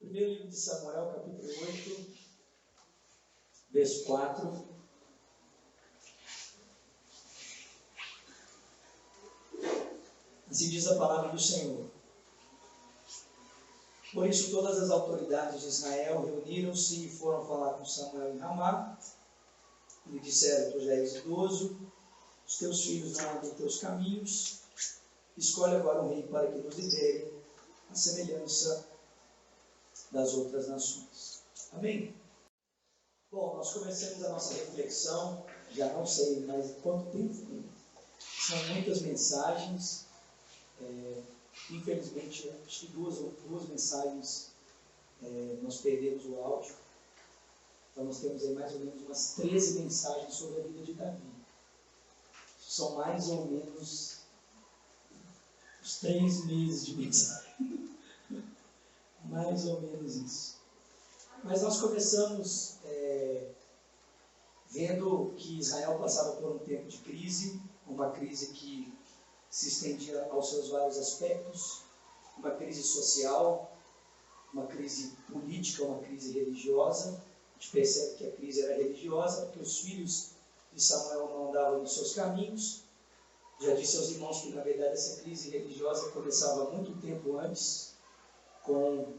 Primeiro livro de Samuel, capítulo 8, verso 4. Assim diz a palavra do Senhor. Por isso todas as autoridades de Israel reuniram-se e foram falar com Samuel em Ramá. E lhe disseram: tu já és idoso, os teus filhos não andam em teus caminhos, escolhe agora um rei para que nos lidere a semelhança das outras nações. Amém? Bom, nós começamos a nossa reflexão, já não sei mais quanto tempo, são muitas mensagens, infelizmente, acho que duas mensagens nós perdemos o áudio, então nós temos aí mais ou menos umas 13 mensagens sobre a vida de Davi. São mais ou menos uns 3 meses de mensagem. Mais ou menos isso. Mas nós começamos vendo que Israel passava por um tempo de crise, uma crise que se estendia aos seus vários aspectos, uma crise social, uma crise política, uma crise religiosa. A gente percebe que a crise era religiosa, porque os filhos de Samuel não andavam nos seus caminhos. Já disse aos irmãos que, na verdade, essa crise religiosa começava muito tempo antes, com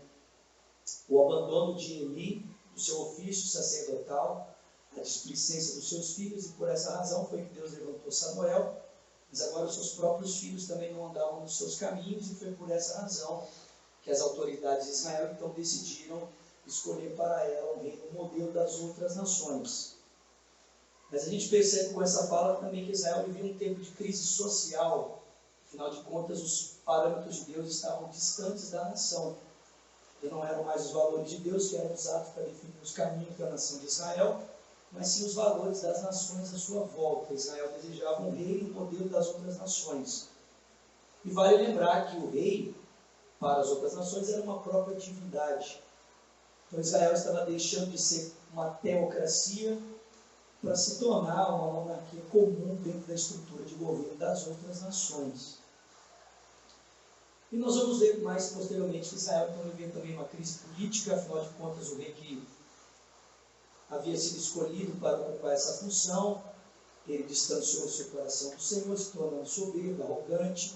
o abandono de Eli, do seu ofício sacerdotal, a displicência dos seus filhos, e por essa razão foi que Deus levantou Samuel, mas agora os seus próprios filhos também não andavam nos seus caminhos, e foi por essa razão que as autoridades de Israel então decidiram escolher para ela um reino modelo das outras nações. Mas a gente percebe com essa fala também que Israel vivia um tempo de crise social. Afinal de contas, os parâmetros de Deus estavam distantes da nação. E não eram mais os valores de Deus que eram usados para definir os caminhos da nação de Israel, mas sim os valores das nações à sua volta. Israel desejava um rei no modelo das outras nações. E vale lembrar que o rei, para as outras nações, era uma própria divindade. Então Israel estava deixando de ser uma teocracia para se tornar uma monarquia comum dentro da estrutura de governo das outras nações. E nós vamos ver mais posteriormente que Israel então vivia também uma crise política, afinal de contas o rei que havia sido escolhido para ocupar essa função, ele distanciou seu coração do Senhor, se tornando soberbo, arrogante,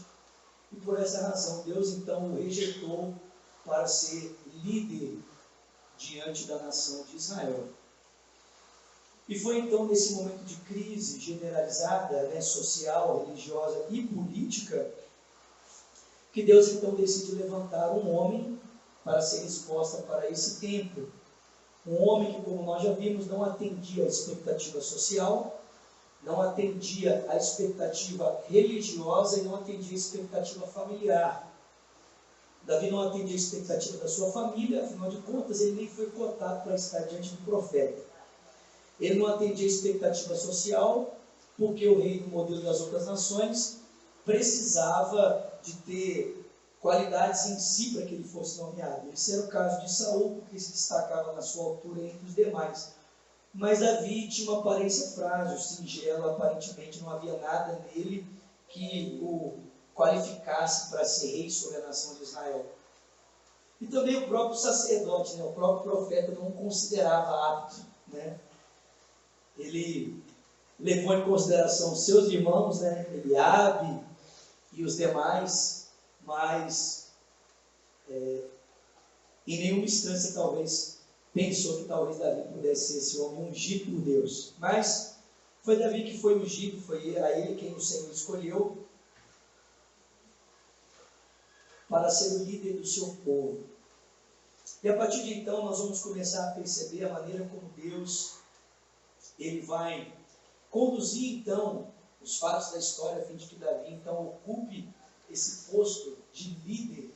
e por essa razão Deus então o rejeitou para ser líder diante da nação de Israel. E foi então nesse momento de crise generalizada, social, religiosa e política, que Deus então decide levantar um homem para ser resposta para esse tempo. Um homem que, como nós já vimos, não atendia à expectativa social, não atendia à expectativa religiosa e não atendia à expectativa familiar. Davi não atendia à expectativa da sua família, afinal de contas, ele nem foi cotado para estar diante do profeta. Ele não atendia à expectativa social, porque o rei do modelo das outras nações precisava de ter qualidades em si para que ele fosse nomeado. Esse era o caso de Saul, porque se destacava na sua altura entre os demais. Mas Davi tinha uma aparência frágil, singela, aparentemente não havia nada nele que o qualificasse para ser rei sobre a nação de Israel. E também o próprio sacerdote, o próprio profeta não o considerava apto. Ele levou em consideração seus irmãos, Eliabe e os demais, mas em nenhuma instância talvez pensou que talvez Davi pudesse ser esse homem ungido por Deus. Mas foi Davi que foi ungido, foi a ele quem o Senhor escolheu para ser o líder do seu povo. E a partir de então nós vamos começar a perceber a maneira como Deus ele vai conduzir então os fatos da história a fim de que Davi então ocupe esse posto de líder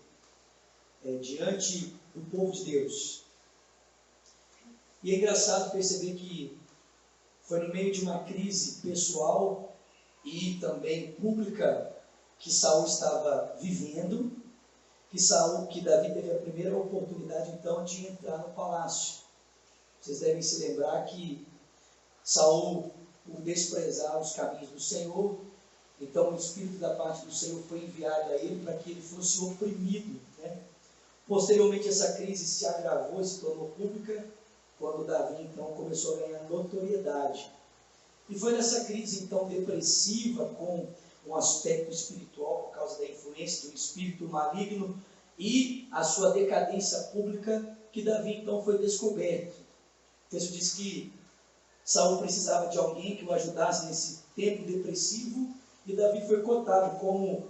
diante do povo de Deus. E é engraçado perceber que foi no meio de uma crise pessoal e também pública que Saul estava vivendo, que Davi teve a primeira oportunidade então de entrar no palácio. Vocês devem se lembrar que Saul o desprezava os caminhos do Senhor, então o Espírito da parte do Senhor foi enviado a ele para que ele fosse oprimido, Posteriormente, essa crise se agravou e se tornou pública, quando Davi, então, começou a ganhar notoriedade. E foi nessa crise, então, depressiva, com um aspecto espiritual, por causa da influência do espírito maligno e a sua decadência pública, que Davi, então, foi descoberto. O texto diz que Saul precisava de alguém que o ajudasse nesse tempo depressivo, e Davi foi cotado como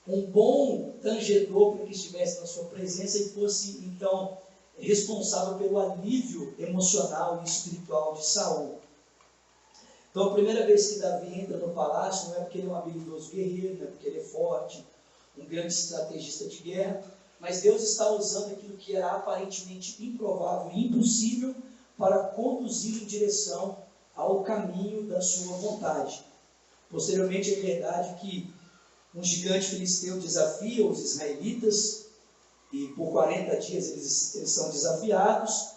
um bom tangedor para que estivesse na sua presença e fosse, então, responsável pelo alívio emocional e espiritual de Saul. Então, a primeira vez que Davi entra no palácio, não é porque ele é um habilidoso guerreiro, não é porque ele é forte, um grande estrategista de guerra, mas Deus está usando aquilo que era aparentemente improvável e impossível para conduzir em direção ao caminho da sua vontade. Posteriormente, é verdade que um gigante filisteu desafia os israelitas, e por 40 dias eles são desafiados.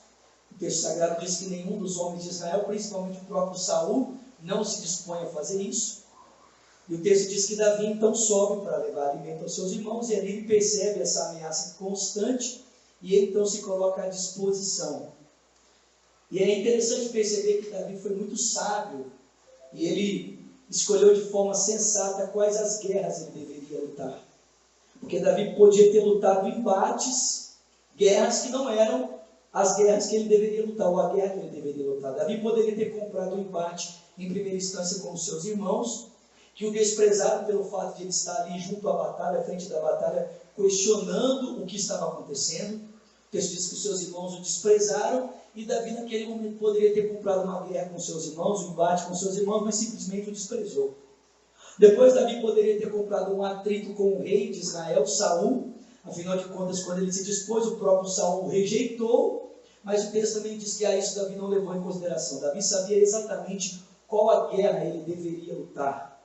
O texto sagrado diz que nenhum dos homens de Israel, principalmente o próprio Saul, não se dispõe a fazer isso. E o texto diz que Davi então sobe para levar alimento aos seus irmãos, e ali ele percebe essa ameaça constante, e ele então se coloca à disposição. E é interessante perceber que Davi foi muito sábio, e ele escolheu de forma sensata quais as guerras ele deveria lutar. Porque Davi podia ter lutado embates, guerras que não eram as guerras que ele deveria lutar, ou a guerra que ele deveria lutar. Davi poderia ter comprado um embate em primeira instância com os seus irmãos, que o desprezaram pelo fato de ele estar ali junto à batalha, à frente da batalha, questionando o que estava acontecendo. O texto diz que os seus irmãos o desprezaram, e Davi naquele momento poderia ter comprado uma guerra com seus irmãos, um embate com seus irmãos, mas simplesmente o desprezou. Depois Davi poderia ter comprado um atrito com o rei de Israel, Saul. Afinal de contas, quando ele se dispôs, o próprio Saul o rejeitou, mas o texto também diz que a isso Davi não levou em consideração. Davi sabia exatamente qual a guerra ele deveria lutar.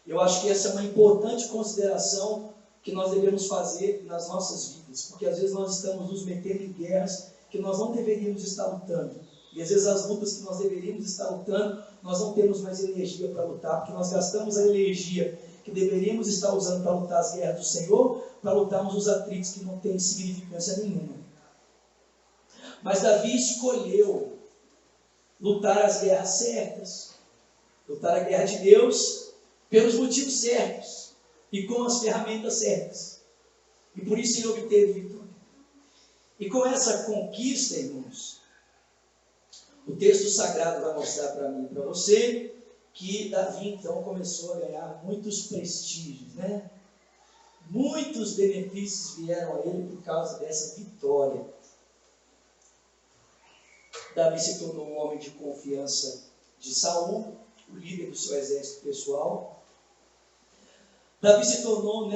Eu acho que essa é uma importante consideração que nós devemos fazer nas nossas vidas, porque às vezes nós estamos nos metendo em guerras que nós não deveríamos estar lutando. E às vezes as lutas que nós deveríamos estar lutando, nós não temos mais energia para lutar, porque nós gastamos a energia que deveríamos estar usando para lutar as guerras do Senhor, para lutarmos os atritos que não têm significância nenhuma. Mas Davi escolheu lutar as guerras certas, lutar a guerra de Deus pelos motivos certos e com as ferramentas certas. E por isso ele obteve vitória. E com essa conquista, irmãos, o texto sagrado vai mostrar para mim e para você que Davi então começou a ganhar muitos prestígios, né? Muitos benefícios vieram a ele por causa dessa vitória. Davi se tornou um homem de confiança de Saul, o líder do seu exército pessoal. Davi se tornou,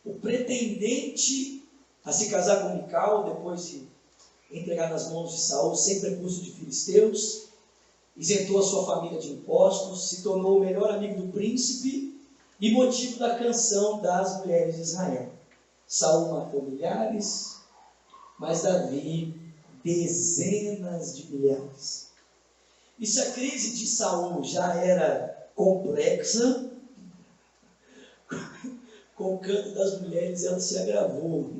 o pretendente a se casar com Mical, depois de entregar nas mãos de Saul, sem prepúcio de filisteus, isentou a sua família de impostos, se tornou o melhor amigo do príncipe e motivo da canção das mulheres de Israel. Saul matou milhares, mas Davi dezenas de milhares. E se a crise de Saul já era complexa, com o canto das mulheres ela se agravou.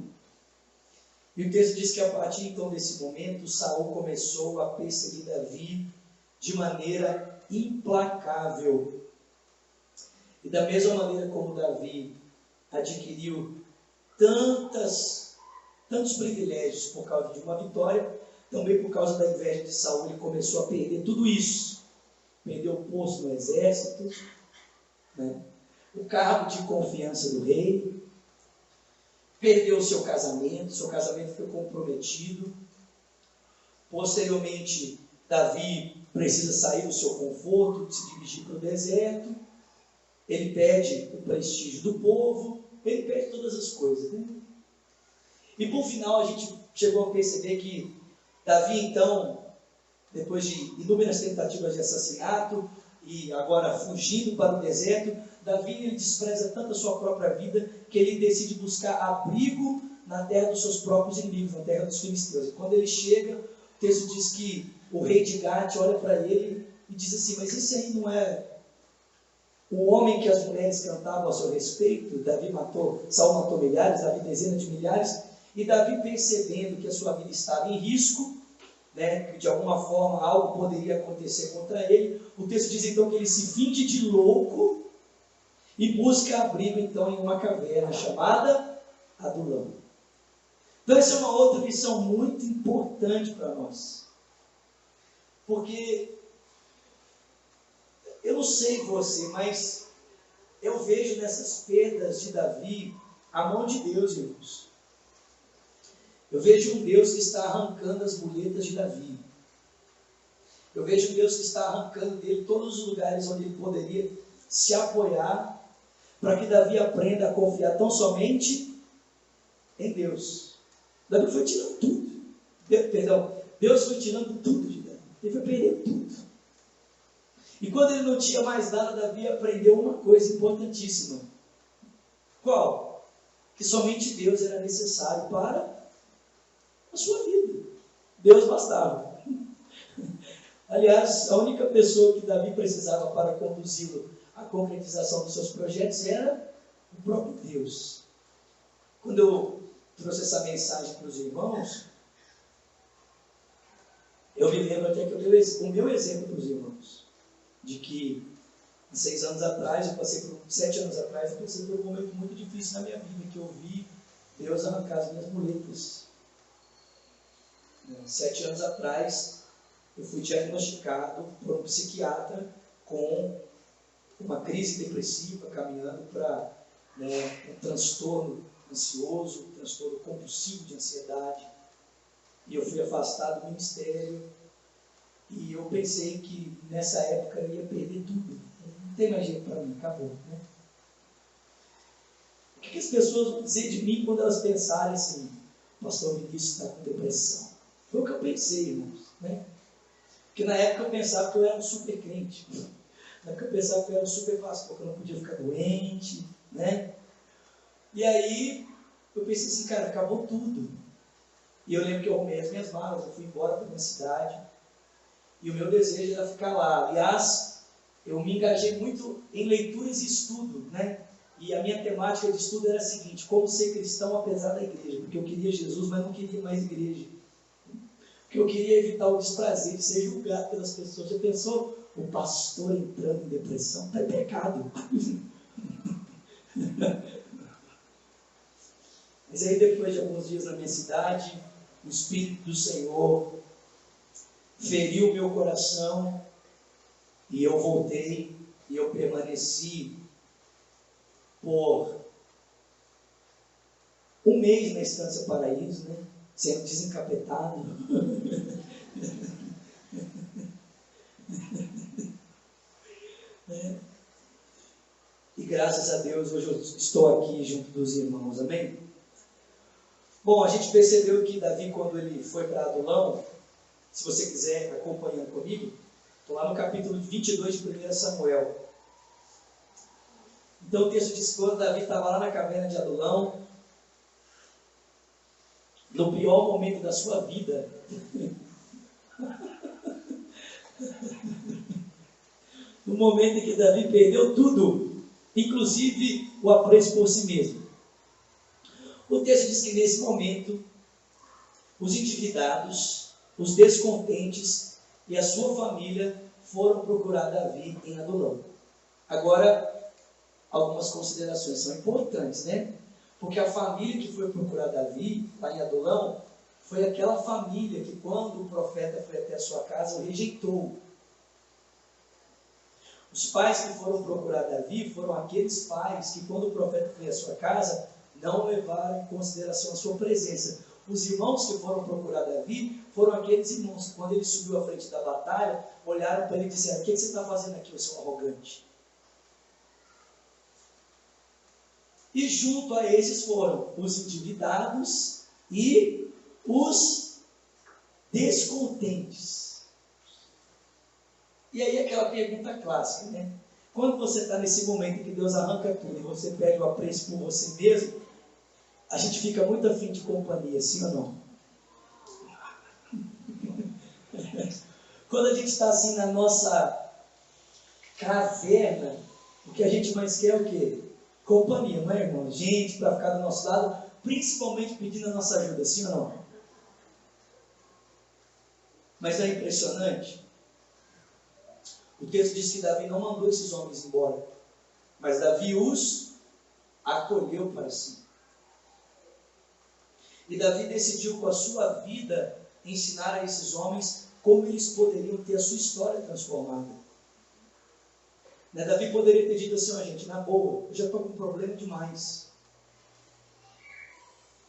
E o texto diz que a partir então desse momento, Saul começou a perseguir Davi de maneira implacável. E da mesma maneira como Davi adquiriu tantos privilégios por causa de uma vitória, também por causa da inveja de Saul, ele começou a perder tudo isso. Perdeu o posto no exército, o cargo de confiança do rei, perdeu o seu casamento foi comprometido. Posteriormente, Davi precisa sair do seu conforto, se dirigir para o deserto. Ele perde o prestígio do povo, ele perde todas as coisas. E por final, a gente chegou a perceber que Davi, então, depois de inúmeras tentativas de assassinato, e agora fugindo para o deserto, Davi ele despreza tanto a sua própria vida, que ele decide buscar abrigo na terra dos seus próprios inimigos, na terra dos filisteus. E quando ele chega, o texto diz que o rei de Gate olha para ele e diz assim: mas esse aí não é o homem que as mulheres cantavam a seu respeito. Saul matou milhares, Davi dezenas de milhares, e Davi, percebendo que a sua vida estava em risco, né, que de alguma forma algo poderia acontecer contra ele, o texto diz então que ele se finge de louco e busca abrigo então em uma caverna chamada Adulão. Então essa é uma outra lição muito importante para nós, porque eu não sei você, mas eu vejo nessas perdas de Davi a mão de Deus, irmãos. Eu vejo um Deus que está arrancando as muletas de Davi. Eu vejo um Deus que está arrancando dele todos os lugares onde ele poderia se apoiar, para que Davi aprenda a confiar tão somente em Deus. Davi foi tirando tudo. Deus foi tirando tudo de Davi. Ele foi perdendo tudo. E quando ele não tinha mais nada, Davi aprendeu uma coisa importantíssima. Qual? Que somente Deus era necessário para a sua vida. Deus bastava. Aliás, a única pessoa que Davi precisava para conduzi-lo à concretização dos seus projetos era o próprio Deus. Quando eu trouxe essa mensagem para os irmãos, eu me lembro até que eu dei o meu exemplo para os irmãos, de que há 6 anos atrás, 7 anos atrás, eu passei por um momento muito difícil na minha vida, que eu vi Deus arrancar as minhas muletas. 7 anos atrás, eu fui diagnosticado por um psiquiatra com uma crise depressiva, caminhando para um transtorno ansioso, um transtorno compulsivo de ansiedade. E eu fui afastado do ministério. E eu pensei que nessa época eu ia perder tudo. Não tem mais jeito para mim, acabou. Né? O que as pessoas vão dizer de mim quando elas pensarem assim: o pastor Vinícius está com depressão? Foi o que eu pensei, irmãos. Né? Porque na época eu pensava que eu era um super crente. Na época eu pensava que eu era um super pastor, que eu não podia ficar doente. Né? E aí eu pensei assim, cara, acabou tudo. E eu lembro que eu arrumei as minhas malas, eu fui embora para a minha cidade. E o meu desejo era ficar lá. Aliás, eu me engajei muito em leituras e estudo, né? E a minha temática de estudo era a seguinte: como ser cristão apesar da igreja. Porque eu queria Jesus, mas não queria mais igreja. Porque eu queria evitar o desprazer de ser julgado pelas pessoas. Já pensou o pastor entrando em depressão? Está em pecado. Mas aí depois de alguns dias na minha cidade, o Espírito do Senhor feriu o meu coração e eu voltei e eu permaneci por 1 mês na Estância Paraíso, né? Sendo desencapetado. E graças a Deus hoje eu estou aqui junto dos irmãos, amém? Bom, a gente percebeu que Davi, quando ele foi para Adulão, se você quiser acompanhando comigo, estou lá no capítulo 22 de 1 Samuel. Então o texto diz que quando Davi estava lá na caverna de Adulão, no pior momento da sua vida, no momento em que Davi perdeu tudo, inclusive o apreço por si mesmo. O texto diz que nesse momento, os endividados, os descontentes e a sua família foram procurar Davi em Adulão. Agora, algumas considerações são importantes, né? Porque a família que foi procurar Davi, lá em Adulão, foi aquela família que, quando o profeta foi até a sua casa, o rejeitou. Os pais que foram procurar Davi foram aqueles pais que, quando o profeta foi à sua casa, não levaram em consideração a sua presença. Os irmãos que foram procurar Davi foram aqueles irmãos que, quando ele subiu à frente da batalha, olharam para ele e disseram: o que você está fazendo aqui, o seu arrogante? E junto a esses foram os endividados e os descontentes. E aí aquela pergunta clássica, né? Quando você está nesse momento em que Deus arranca tudo e você perde o apreço por você mesmo, a gente fica muito afim de companhia, sim ou não? Quando a gente está assim na nossa caverna, O que a gente mais quer é o quê? Companhia, não é, irmão? Gente para ficar do nosso lado, principalmente pedindo a nossa ajuda, sim ou não? Mas é impressionante. O texto diz que Davi não mandou esses homens embora, mas Davi os acolheu para si. E Davi decidiu com a sua vida ensinar a esses homens como eles poderiam ter a sua história transformada. Né? Davi poderia ter dito assim, ó, gente, na boa, eu já estou com problema demais.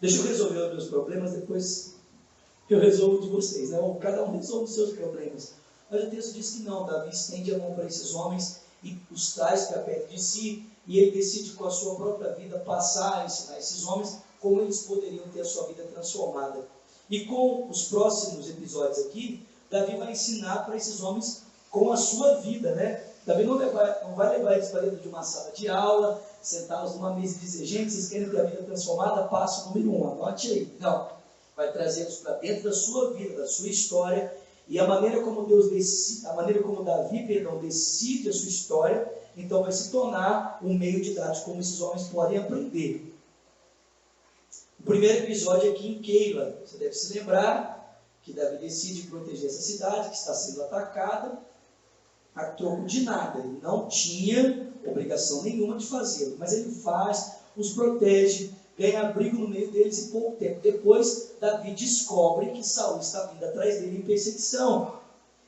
Deixa eu resolver os meus problemas, depois eu resolvo de vocês. Né? Ou cada um resolve os seus problemas. Mas o texto diz que não, Davi estende a mão para esses homens e os traz para perto de si, e ele decide com a sua própria vida passar a ensinar esses homens como eles poderiam ter a sua vida transformada. E com os próximos episódios aqui, Davi vai ensinar para esses homens com a sua vida, né? Davi não vai levar eles para dentro de uma sala de aula, sentá-los numa mesa e dizer, gente, vocês querem ter a vida transformada? Passo número 1, anote aí. Não, vai trazê-los para dentro da sua vida, da sua história, e a maneira como Davi decide a sua história, então vai se tornar um meio didático como esses homens podem aprender. O primeiro episódio aqui em Keila, você deve se lembrar que Davi decide proteger essa cidade que está sendo atacada a troco de nada. Ele não tinha obrigação nenhuma de fazê-lo, mas ele faz, os protege, ganha abrigo no meio deles e pouco tempo depois Davi descobre que Saul está vindo atrás dele em perseguição.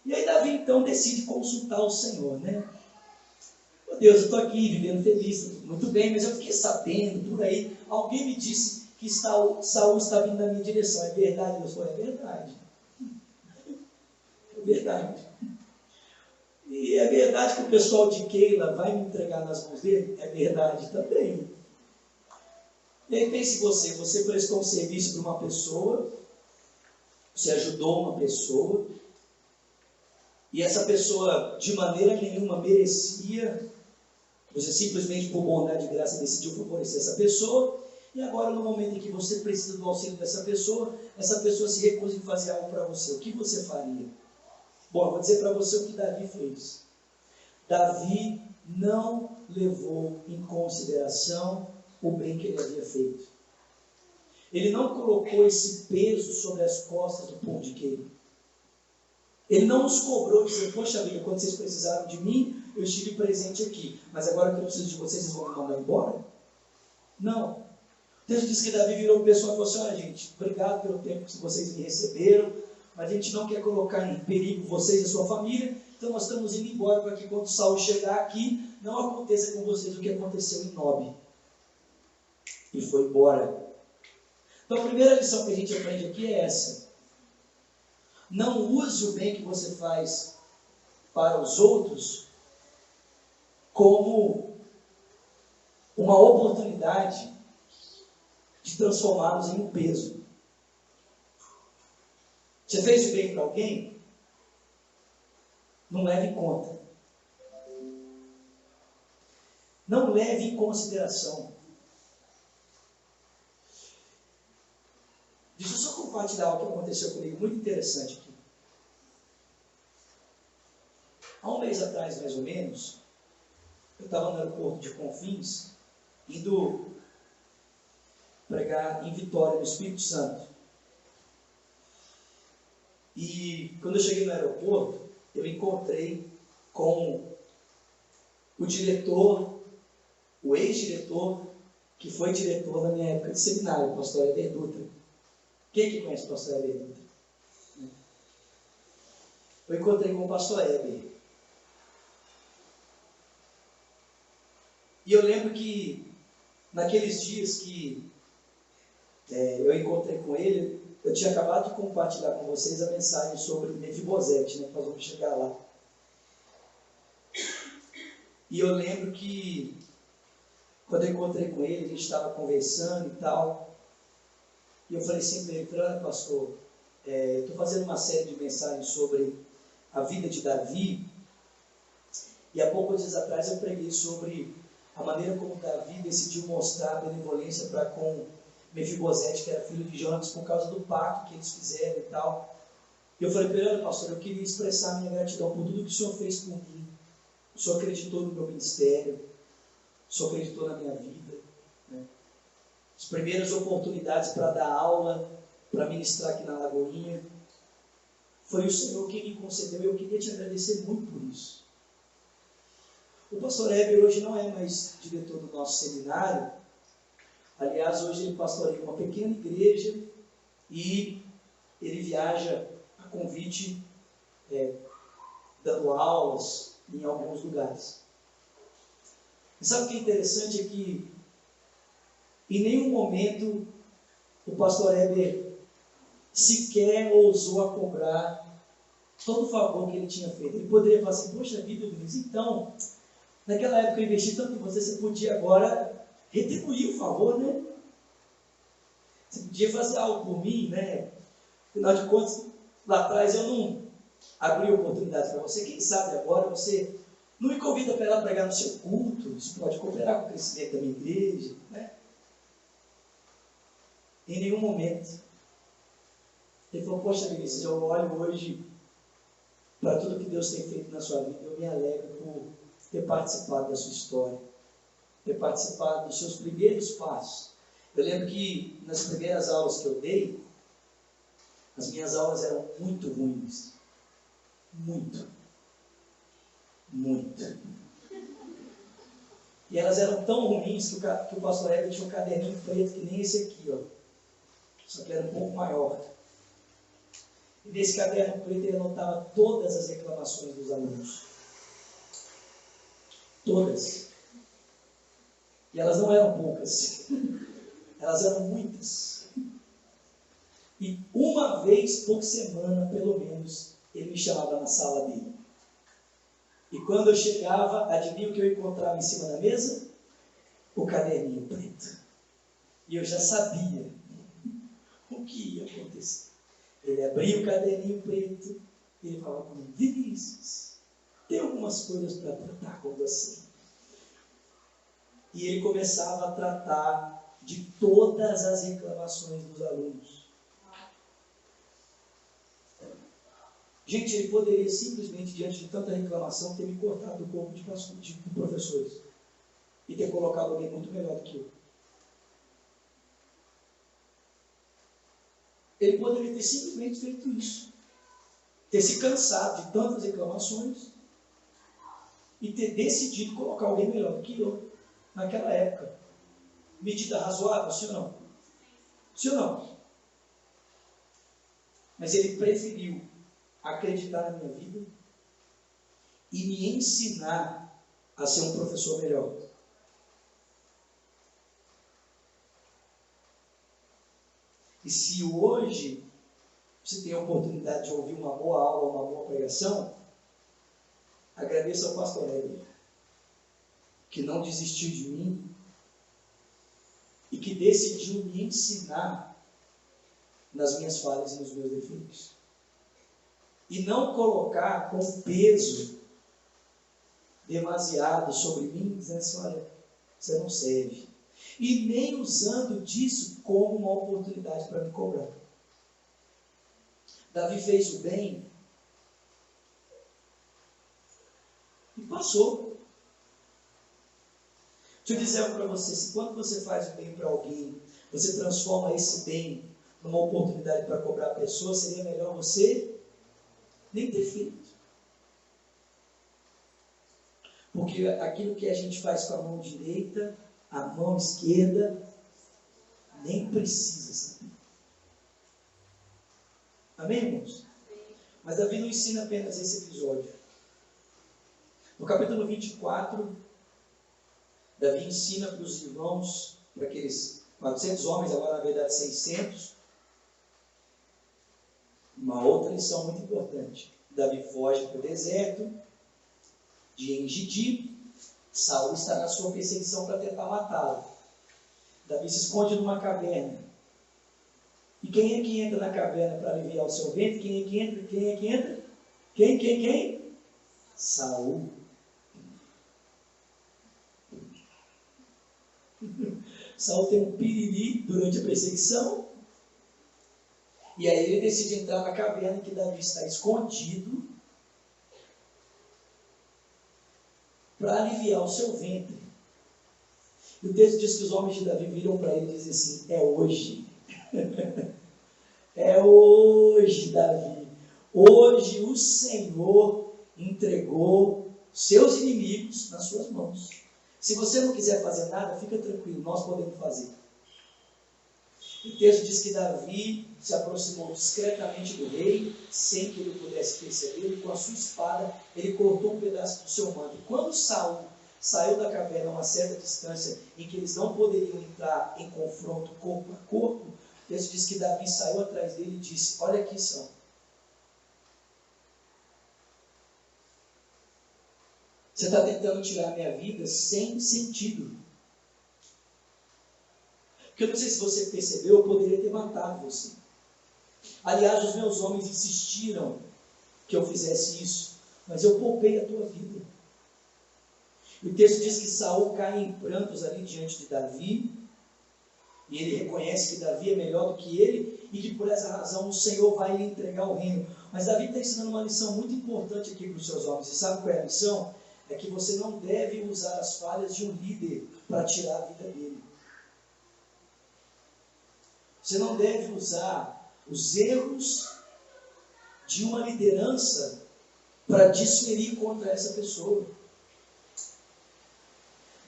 E aí Davi então decide consultar o Senhor, né? Meu Deus, eu estou aqui vivendo feliz, muito bem, mas eu fiquei sabendo por aí, alguém me disse que Saul está vindo na minha direção. É verdade, Deus? É verdade. É verdade. E é verdade que o pessoal de Keila vai me entregar nas mãos dele? É verdade também. E aí pense você prestou um serviço para uma pessoa, você ajudou uma pessoa, e essa pessoa de maneira nenhuma merecia, você simplesmente por bondade e graça decidiu favorecer essa pessoa, e agora no momento em que você precisa do auxílio dessa pessoa, essa pessoa se recusa em fazer algo para você, o que você faria? Bom, eu vou dizer para você o que Davi fez. Davi não levou em consideração o bem que ele havia feito. Ele não colocou esse peso sobre as costas do povo de Keila. Ele não os cobrou, dizendo, poxa vida, quando vocês precisaram de mim, eu estive presente aqui, mas agora que eu preciso de vocês, vocês vão me mandar embora? Não. O texto diz que Davi virou para o pessoal e falou assim, olha gente, obrigado pelo tempo que vocês me receberam, mas a gente não quer colocar em perigo vocês e a sua família, então nós estamos indo embora para que quando Saul chegar aqui, não aconteça com vocês o que aconteceu em Nob. E foi embora. Então a primeira lição que a gente aprende aqui é essa. Não use o bem que você faz para os outros como uma oportunidade de transformá-los em um peso. Você fez o bem para alguém? Não leve em conta. Não leve em consideração. Deixa eu só compartilhar algo que aconteceu comigo, muito interessante aqui. Há um mês atrás, mais ou menos, eu estava no aeroporto de Confins, indo pregar em Vitória, no Espírito Santo. E quando eu cheguei no aeroporto, eu encontrei com o diretor, o ex-diretor, que foi diretor na minha época de seminário, o pastor Heber Dutra. Quem que conhece o pastor Heber Dutra? Eu encontrei com o pastor Heber. E eu lembro que naqueles dias que eu encontrei com ele, eu tinha acabado de compartilhar com vocês a mensagem sobre Mefibosete, né, que nós vamos chegar lá. E eu lembro que quando eu encontrei com ele, a gente estava conversando e tal, e eu falei assim para ele, olha pastor, estou fazendo uma série de mensagens sobre a vida de Davi, e há poucos dias atrás eu preguei sobre a maneira como Davi decidiu mostrar benevolência para com Mefibosete, que era filho de Jonatas, por causa do pacto que eles fizeram e tal. E eu falei para ele, olha pastor, eu queria expressar minha gratidão por tudo que o senhor fez por mim. O senhor acreditou no meu ministério, o Senhor acreditou na minha vida, né? As primeiras oportunidades para dar aula, para ministrar aqui na Lagoinha, foi o Senhor que me concedeu, e eu queria te agradecer muito por isso. O pastor Heber hoje não é mais diretor do nosso seminário. Aliás, hoje ele pastoreia uma pequena igreja e ele viaja a convite, dando aulas em alguns lugares. E sabe o que é interessante? É que em nenhum momento o pastor Heber sequer ousou a cobrar todo o favor que ele tinha feito. Ele poderia falar assim: poxa vida, Luiz, então, naquela época eu investi tanto em você, você podia agora retribuir o favor, né? Você podia fazer algo por mim, né? Afinal de contas, lá atrás eu não abri oportunidades para você. Quem sabe agora você não me convida para ir lá pregar no seu culto? Isso pode cooperar com o crescimento da minha igreja, né? Em nenhum momento. Ele falou: poxa, Vinícius, eu olho hoje para tudo que Deus tem feito na sua vida, eu me alegro por ter participado da sua história, ter participado dos seus primeiros passos. Eu lembro que nas primeiras aulas que eu dei, as minhas aulas eram muito ruins. Muito. E elas eram tão ruins que o pastor Heber tinha um caderninho preto que nem esse aqui, ó. Só que era um pouco maior. E nesse caderno preto ele anotava todas as reclamações dos alunos. Todas. E elas não eram poucas. Elas eram muitas. E uma vez por semana, pelo menos, ele me chamava na sala dele. E quando eu chegava, adivinha o que eu encontrava em cima da mesa? O caderninho preto. E eu já sabia o que ia acontecer. Ele abria o caderninho preto e ele falava comigo: Vinícius, tem algumas coisas para tratar com você. E ele começava a tratar de todas as reclamações dos alunos. Gente, ele poderia simplesmente, diante de tanta reclamação, ter me cortado do corpo de professores e ter colocado alguém muito melhor do que eu. Ele poderia ter simplesmente feito isso, ter se cansado de tantas reclamações e ter decidido colocar alguém melhor do que eu naquela época. Medida razoável, sim ou não? Sim ou não? Mas ele preferiu acreditar na minha vida e me ensinar a ser um professor melhor. E se hoje você tem a oportunidade de ouvir uma boa aula, uma boa pregação, agradeça ao pastor Heber, que não desistiu de mim e que decidiu me ensinar nas minhas falhas e nos meus defeitos. E não colocar com peso demasiado sobre mim, dizendo assim: olha, você não serve. E nem usando disso como uma oportunidade para me cobrar. Davi fez o bem e passou. Deixa eu dizer algo para você: se quando você faz o bem para alguém, você transforma esse bem numa oportunidade para cobrar a pessoa, seria melhor você nem ter feito. Porque aquilo que a gente faz com a mão direita, a mão esquerda nem precisa saber. Amém, irmãos? Mas Davi não ensina apenas esse episódio. No capítulo 24, Davi ensina para os irmãos, para aqueles 400 homens, agora na verdade 600, uma outra lição muito importante. Davi foge para o deserto de Engedi. Saul está na sua perseguição para tentar matá-lo. Davi se esconde numa caverna. E quem é que entra na caverna para aliviar o seu ventre? Quem é que entra? Quem é que entra? Quem? Saul. Saul tem um piriri durante a perseguição. E aí ele decide entrar na caverna em que Davi está escondido para aliviar o seu ventre. E o texto diz que os homens de Davi viram para ele e dizem assim: é hoje. É hoje, Davi. Hoje o Senhor entregou seus inimigos nas suas mãos. Se você não quiser fazer nada, fica tranquilo, nós podemos fazer. O texto diz que Davi se aproximou discretamente do rei, sem que ele pudesse perceber, e com a sua espada ele cortou um pedaço do seu manto. Quando Saul saiu da caverna a uma certa distância, em que eles não poderiam entrar em confronto corpo a corpo, o texto diz que Davi saiu atrás dele e disse: olha aqui, Saul. Você está tentando tirar a minha vida sem sentido. Porque eu não sei se você percebeu, eu poderia ter matado você. Aliás, os meus homens insistiram que eu fizesse isso, mas eu poupei a tua vida. O texto diz que Saul cai em prantos ali diante de Davi, e ele reconhece que Davi é melhor do que ele, e que por essa razão o Senhor vai lhe entregar o reino. Mas Davi está ensinando uma lição muito importante aqui para os seus homens. E sabe qual é a lição? É que você não deve usar as falhas de um líder para tirar a vida dele. Você não deve usar os erros de uma liderança para desferir contra essa pessoa.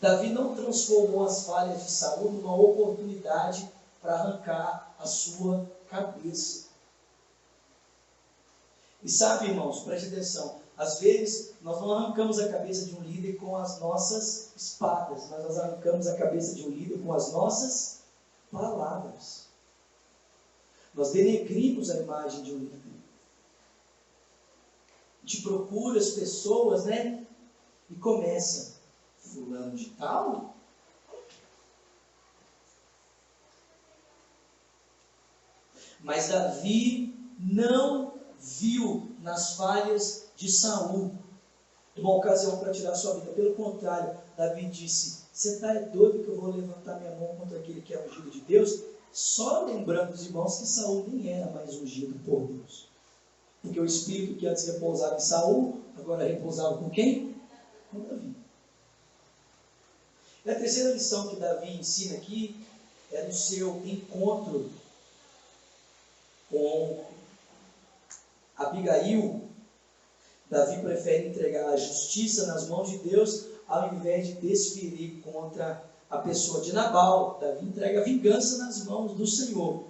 Davi não transformou as falhas de Saul numa oportunidade para arrancar a sua cabeça. E sabe, irmãos, preste atenção, às vezes nós não arrancamos a cabeça de um líder com as nossas espadas, mas nós arrancamos a cabeça de um líder com as nossas palavras. Nós denegrimos a imagem de um líder. A gente procura as pessoas, né? E começa: fulano de tal? Mas Davi não viu nas falhas de Saul uma ocasião para tirar sua vida. Pelo contrário, Davi disse: você está doido que eu vou levantar minha mão contra aquele que é ungido de Deus? Só lembrando os irmãos que Saul nem era mais ungido por Deus. Porque o espírito que antes repousava em Saul, agora repousava com quem? Com Davi. E a terceira lição que Davi ensina aqui é no seu encontro com Abigail. Davi prefere entregar a justiça nas mãos de Deus ao invés de desferir contra a pessoa de Nabal. Davi entrega a vingança nas mãos do Senhor.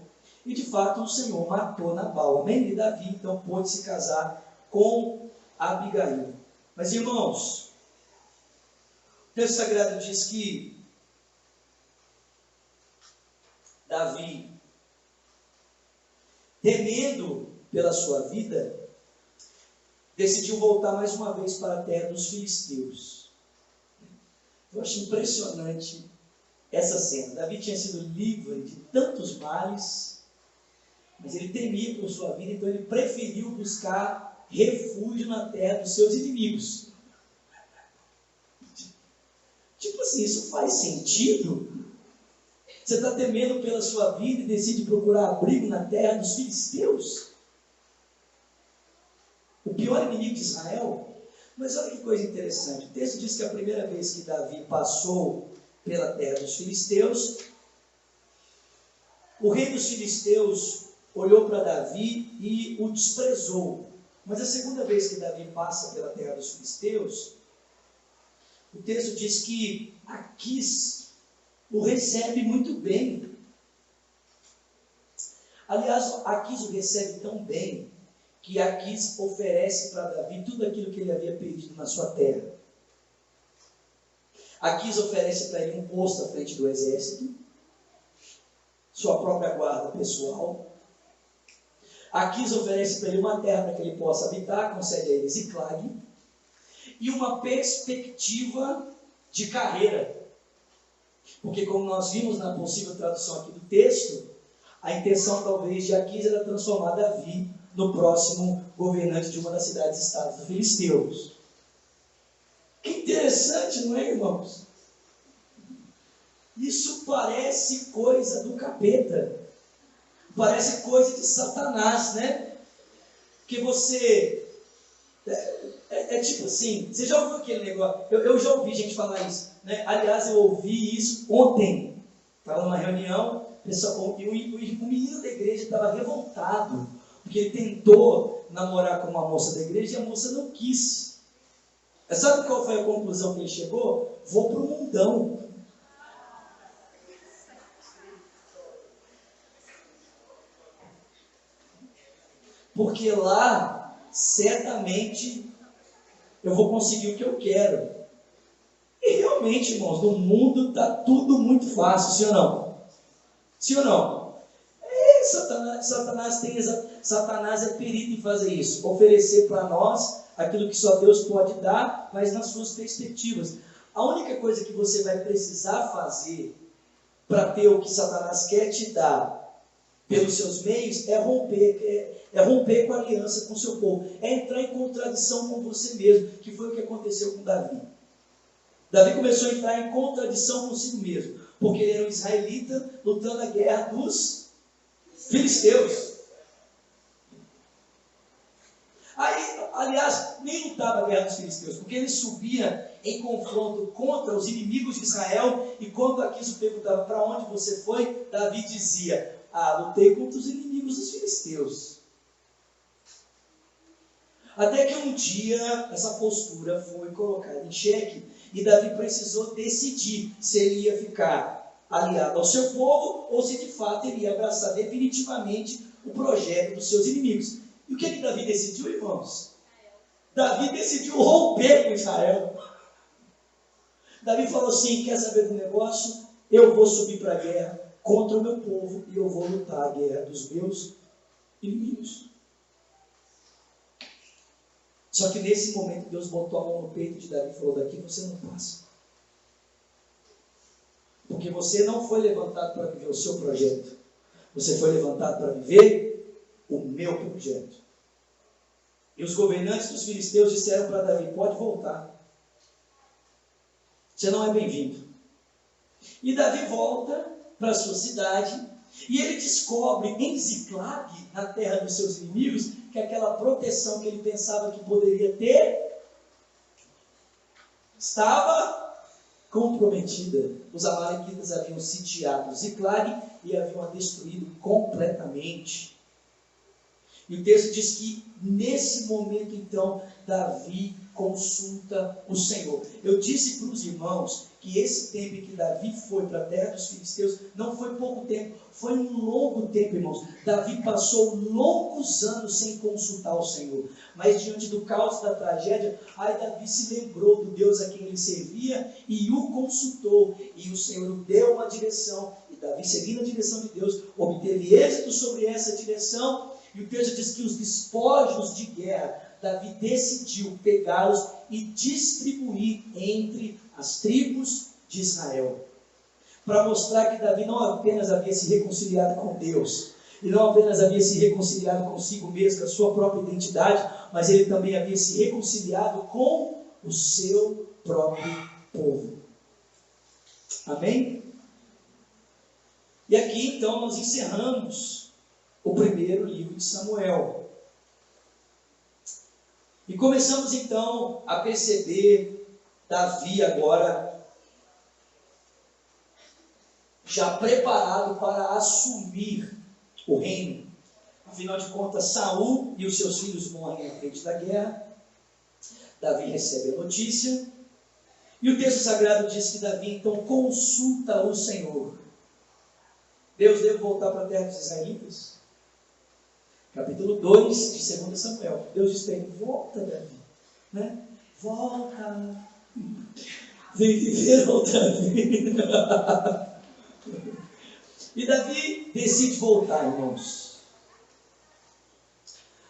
E de fato o Senhor matou Nabal. Amém? E Davi então pôde se casar com Abigail. Mas irmãos, o texto sagrado diz que Davi, temendo pela sua vida, decidiu voltar mais uma vez para a terra dos filisteus. Eu acho impressionante essa cena. Davi tinha sido livre de tantos males, mas ele temia por sua vida, então ele preferiu buscar refúgio na terra dos seus inimigos. Tipo assim, isso faz sentido? Você está temendo pela sua vida e decide procurar abrigo na terra dos filisteus? O pior inimigo de Israel. Mas olha que coisa interessante. O texto diz que a primeira vez que Davi passou pela terra dos filisteus, o rei dos filisteus olhou para Davi e o desprezou. Mas a segunda vez que Davi passa pela terra dos filisteus, o texto diz que Aquis o recebe muito bem. Aliás, Aquis o recebe tão bem que Aquis oferece para Davi tudo aquilo que ele havia pedido na sua terra. Aquis oferece para ele um posto à frente do exército, sua própria guarda pessoal. Aquis oferece para ele uma terra para que ele possa habitar, concede a ele Ziclag, e uma perspectiva de carreira. Porque, como nós vimos na possível tradução aqui do texto, a intenção talvez de Aquis era transformar Davi no próximo governante de uma das cidades-estados dos filisteus. Que interessante, não é, irmãos? Isso parece coisa do capeta. Parece coisa de Satanás, né? Que você... É tipo assim, você já ouviu aquele negócio? Eu já ouvi gente falar isso, né? Aliás, eu ouvi isso ontem. Estava numa reunião, e o menino da igreja estava revoltado, porque ele tentou namorar com uma moça da igreja e a moça não quis. Sabe qual foi a conclusão que ele chegou? Vou para o mundão. Porque lá, certamente, eu vou conseguir o que eu quero. E realmente, irmãos, no mundo está tudo muito fácil, sim ou não? Sim ou não? Satanás é perito em fazer isso. Oferecer para nós aquilo que só Deus pode dar, mas nas suas perspectivas. A única coisa que você vai precisar fazer para ter o que Satanás quer te dar pelos seus meios é romper com a aliança com o seu povo. É entrar em contradição com você mesmo, que foi o que aconteceu com Davi. Davi começou a entrar em contradição consigo mesmo, porque ele era um israelita lutando a guerra dos filisteus. Aí, aliás, nem lutava a guerra dos filisteus, porque ele subia em confronto contra os inimigos de Israel, e quando Aquiso perguntava para onde você foi, Davi dizia: lutei contra os inimigos dos filisteus. Até que um dia essa postura foi colocada em xeque e Davi precisou decidir se ele ia ficar aliado ao seu povo ou se de fato ele ia abraçar definitivamente o projeto dos seus inimigos. E o que Davi decidiu, irmãos? Davi decidiu romper com Israel. Davi falou assim: quer saber do negócio? Eu vou subir para a guerra contra o meu povo e eu vou lutar a guerra dos meus inimigos. Só que nesse momento Deus botou a mão no peito de Davi e falou: daqui você não passa. Porque você não foi levantado para viver o seu projeto. Você foi levantado para viver o meu projeto. E os governantes dos filisteus disseram para Davi: pode voltar. Você não é bem-vindo. E Davi volta para a sua cidade e ele descobre em Ziclag, na terra dos seus inimigos, que aquela proteção que ele pensava que poderia ter estava comprometida. Os amalequitas haviam sitiado Ziclag e haviam a destruído completamente. E o texto diz que nesse momento então Davi consulta o Senhor. Eu disse para os irmãos que esse tempo em que Davi foi para a terra dos filisteus não foi pouco tempo, foi um longo tempo, irmãos. Davi passou longos anos sem consultar o Senhor, mas diante do caos da tragédia, Davi se lembrou do Deus a quem ele servia e o consultou, e o Senhor o deu uma direção, e Davi, seguindo a direção de Deus, obteve êxito sobre essa direção. E o texto diz que os despojos de guerra, Davi decidiu pegá-los e distribuir entre as tribos de Israel, para mostrar que Davi não apenas havia se reconciliado com Deus, e não apenas havia se reconciliado consigo mesmo, com a sua própria identidade, mas ele também havia se reconciliado com o seu próprio povo. Amém? E aqui então nós encerramos o primeiro livro de Samuel. E começamos então a perceber Davi agora já preparado para assumir o reino. Afinal de contas, Saul e os seus filhos morrem na frente da guerra. Davi recebe a notícia. E o texto sagrado diz que Davi então consulta o Senhor. Deus deve voltar para a terra dos israelitas? Capítulo 2 de 2 Samuel. Deus diz para ele: volta, Davi. Né? Volta. Vem viver outra vida. E Davi decide voltar, irmãos.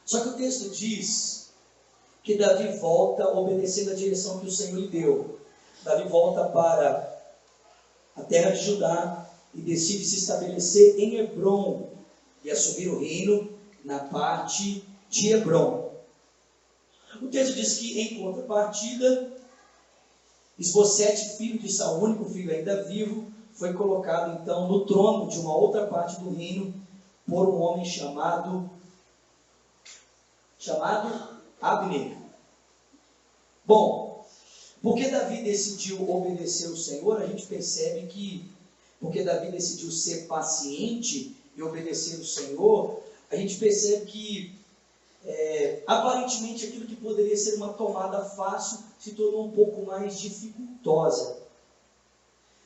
Só que o texto diz que Davi volta obedecendo a direção que o Senhor lhe deu. Davi volta para a terra de Judá e decide se estabelecer em Hebrom e assumir o reino na parte de Hebrom. O texto diz que, em contrapartida, Isbosete, filho de Saul, único filho ainda vivo, foi colocado então no trono de uma outra parte do reino por um homem chamado Abner. Bom, porque Davi decidiu obedecer o Senhor, a gente percebe que, porque Davi decidiu ser paciente e obedecer o Senhor, a gente percebe que, aparentemente, aquilo que poderia ser uma tomada fácil se tornou um pouco mais dificultosa.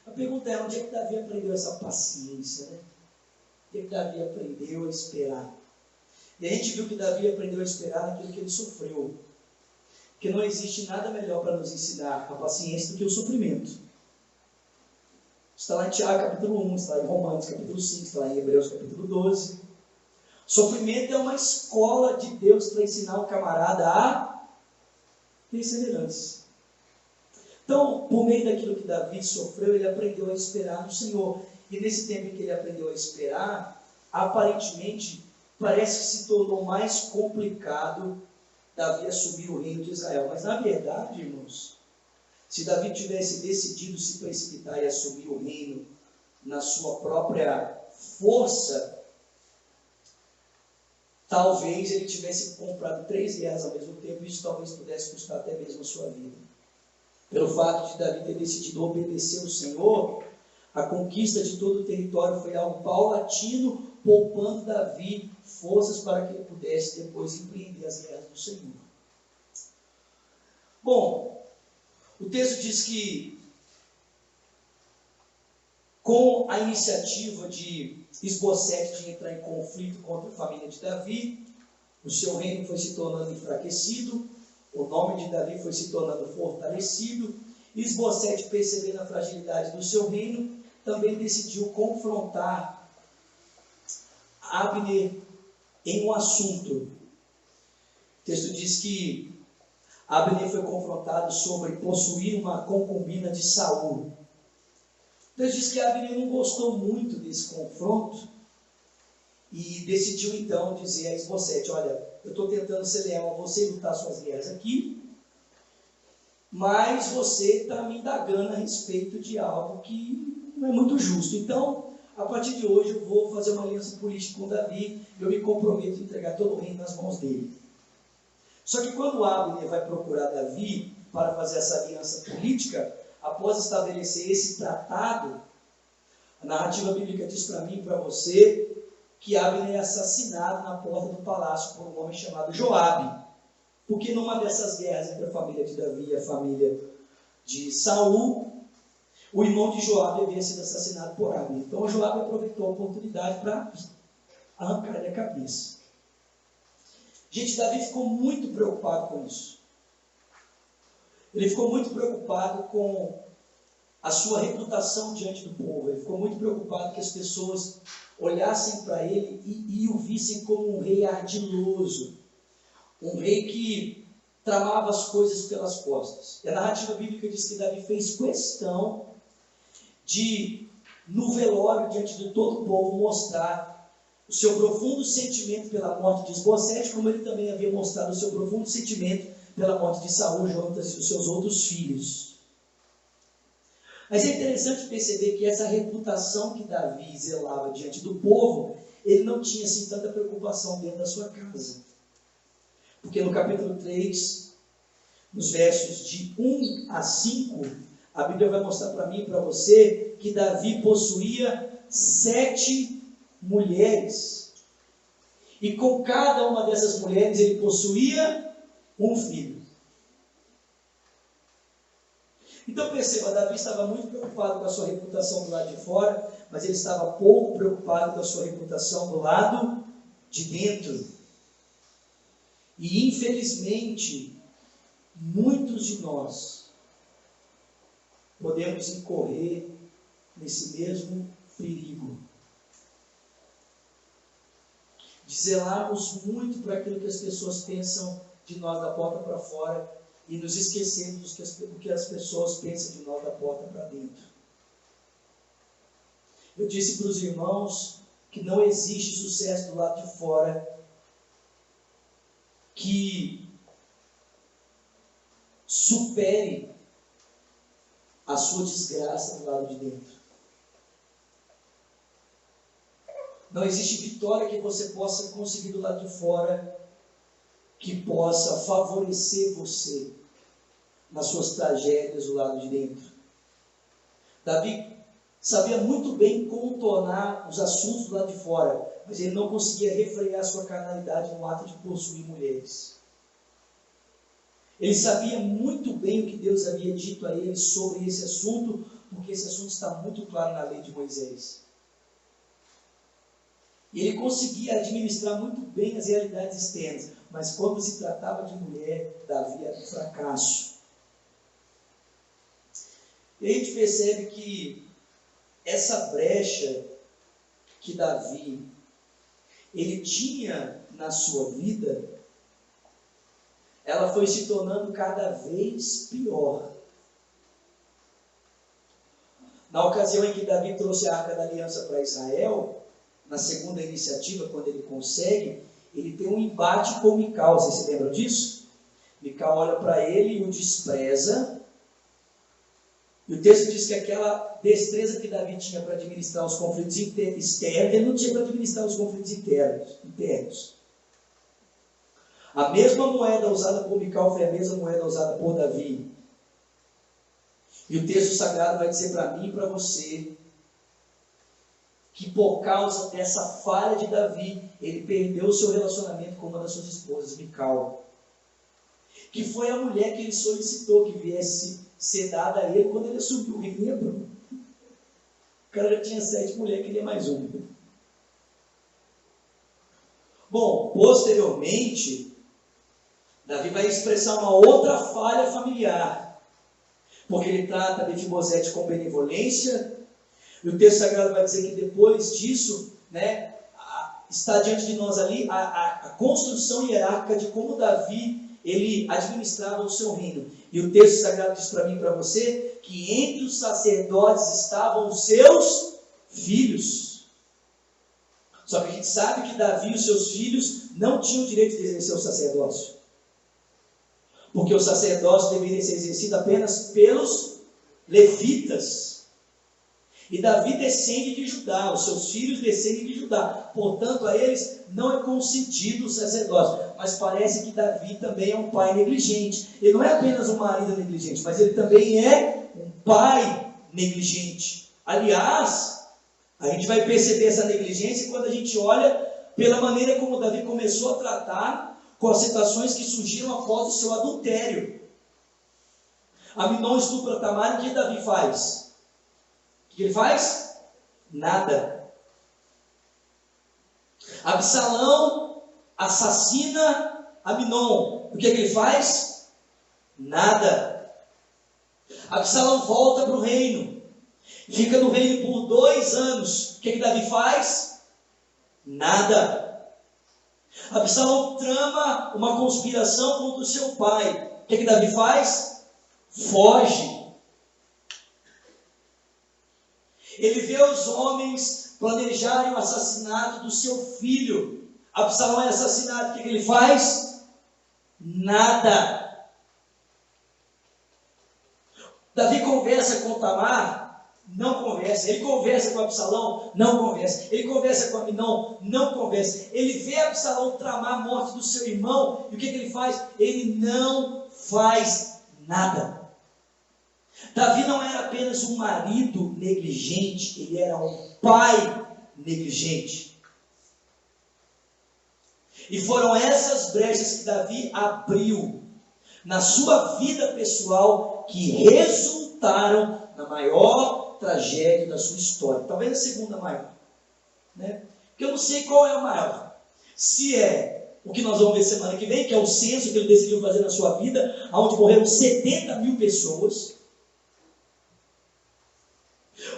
A pergunta é, onde é que Davi aprendeu essa paciência, né? Onde é que Davi aprendeu a esperar? E a gente viu que Davi aprendeu a esperar naquilo que ele sofreu. Porque não existe nada melhor para nos ensinar a paciência do que o sofrimento. Está lá em Tiago capítulo 1, está lá em Romanos capítulo 5, está lá em Hebreus capítulo 12. Sofrimento é uma escola de Deus para ensinar o camarada a perseverança. Então, por meio daquilo que Davi sofreu, ele aprendeu a esperar no Senhor. E nesse tempo em que ele aprendeu a esperar, aparentemente, parece que se tornou mais complicado Davi assumir o reino de Israel. Mas, na verdade, irmãos, se Davi tivesse decidido se precipitar e assumir o reino na sua própria força, talvez ele tivesse comprado 3 guerras ao mesmo tempo, e isso talvez pudesse custar até mesmo a sua vida. Pelo fato de Davi ter decidido obedecer o Senhor, a conquista de todo o território foi algo paulatino, poupando Davi forças para que ele pudesse depois empreender as guerras do Senhor. Bom, o texto diz que, com a iniciativa de Isbosete de entrar em conflito contra a família de Davi, o seu reino foi se tornando enfraquecido, o nome de Davi foi se tornando fortalecido. Isbosete, percebendo a fragilidade do seu reino, também decidiu confrontar Abner em um assunto. O texto diz que Abner foi confrontado sobre possuir uma concubina de Saul. O texto diz que Abner não gostou muito desse confronto e decidiu então dizer a Isbosete: olha, eu estou tentando ser leal a você e lutar suas guerras aqui, mas você está me indagando a respeito de algo que não é muito justo. Então, a partir de hoje, eu vou fazer uma aliança política com Davi, eu me comprometo a entregar todo o reino nas mãos dele. Só que quando Abner vai procurar Davi para fazer essa aliança política, após estabelecer esse tratado, a narrativa bíblica diz para mim e para você que Abner é assassinado na porta do palácio por um homem chamado Joabe. Porque numa dessas guerras entre a família de Davi e a família de Saul, o irmão de Joabe havia sido assassinado por Abner. Então Joabe aproveitou a oportunidade para arrancar-lhe a cabeça. Gente, Davi ficou muito preocupado com isso. Ele ficou muito preocupado com a sua reputação diante do povo. Ele ficou muito preocupado que as pessoas olhassem para ele e o vissem como um rei ardiloso, um rei que tramava as coisas pelas costas. E a narrativa bíblica diz que Davi fez questão de, no velório, diante de todo o povo, mostrar o seu profundo sentimento pela morte de Isbosete, como ele também havia mostrado o seu profundo sentimento pela morte de Saul, Jonatas e os seus outros filhos. Mas é interessante perceber que essa reputação que Davi zelava diante do povo, ele não tinha assim tanta preocupação dentro da sua casa. Porque no capítulo 3, nos versos de 1 a 5, a Bíblia vai mostrar para mim e para você que Davi possuía 7 mulheres. E com cada uma dessas mulheres ele possuía um filho. Então perceba, Davi estava muito preocupado com a sua reputação do lado de fora, mas ele estava pouco preocupado com a sua reputação do lado de dentro. E infelizmente, muitos de nós podemos incorrer nesse mesmo perigo. De zelarmos muito para aquilo que as pessoas pensam de nós da porta para fora e nos esquecermos do que as pessoas pensam de nós da porta para dentro. Eu disse para os irmãos que não existe sucesso do lado de fora que supere a sua desgraça do lado de dentro. Não existe vitória que você possa conseguir do lado de fora que possa favorecer você nas suas tragédias do lado de dentro. Davi sabia muito bem contornar os assuntos do lado de fora, mas ele não conseguia refrear sua carnalidade no ato de possuir mulheres. Ele sabia muito bem o que Deus havia dito a ele sobre esse assunto, porque esse assunto está muito claro na lei de Moisés. E ele conseguia administrar muito bem as realidades externas, mas quando se tratava de mulher, Davi era um fracasso. E a gente percebe que essa brecha que Davi ele tinha na sua vida, ela foi se tornando cada vez pior. Na ocasião em que Davi trouxe a Arca da Aliança para Israel, na segunda iniciativa, quando ele consegue, ele tem um embate com Mical. Vocês se lembram disso? Mical olha para ele e o despreza. E o texto diz que aquela destreza que Davi tinha para administrar os conflitos externos, ele não tinha para administrar os conflitos internos. A mesma moeda usada por Mical foi a mesma moeda usada por Davi. E o texto sagrado vai dizer para mim e para você que por causa dessa falha de Davi, ele perdeu o seu relacionamento com uma das suas esposas, Mical, que foi a mulher que ele solicitou que viesse ser dada a ele quando ele assumiu o reino. Lembra? O cara já tinha 7 mulheres, queria mais uma. Bom, posteriormente, Davi vai expressar uma outra falha familiar, porque ele trata Mefibosete com benevolência. E o texto sagrado vai dizer que depois disso, né, está diante de nós ali a construção hierárquica de como Davi ele administrava o seu reino. E o texto sagrado diz para mim e para você que entre os sacerdotes estavam os seus filhos. Só que a gente sabe que Davi e os seus filhos não tinham o direito de exercer o sacerdócio, porque o sacerdócio deveria ser exercido apenas pelos levitas. E Davi descende de Judá, os seus filhos descendem de Judá, portanto a eles não é concedido o sacerdócio. Mas parece que Davi também é um pai negligente. Ele não é apenas um marido negligente, mas ele também é um pai negligente. Aliás, a gente vai perceber essa negligência quando a gente olha pela maneira como Davi começou a tratar com as situações que surgiram após o seu adultério. Aminon estupra Tamar, e o que Davi faz? O que ele faz? Nada. Absalão assassina Aminon. O que ele faz? Nada. Absalão volta para o reino. Fica no reino por 2 anos. O que Davi faz? Nada. Absalão trama uma conspiração contra o seu pai. O que Davi faz? Foge. Ele vê os homens planejarem o assassinato do seu filho. Absalão é assassinado. O que ele faz? Nada. Davi conversa com Tamar? Não conversa. Ele conversa com Absalão? Não conversa. Ele conversa com Aminon? Não conversa. Ele vê Absalão tramar a morte do seu irmão. E o que ele faz? Ele não faz nada. Davi não era apenas um marido negligente, ele era um pai negligente. E foram essas brechas que Davi abriu na sua vida pessoal que resultaram na maior tragédia da sua história. Talvez a segunda maior, né? Porque eu não sei qual é a maior. Se é o que nós vamos ver semana que vem, que é o censo que ele decidiu fazer na sua vida, onde morreram 70 mil pessoas,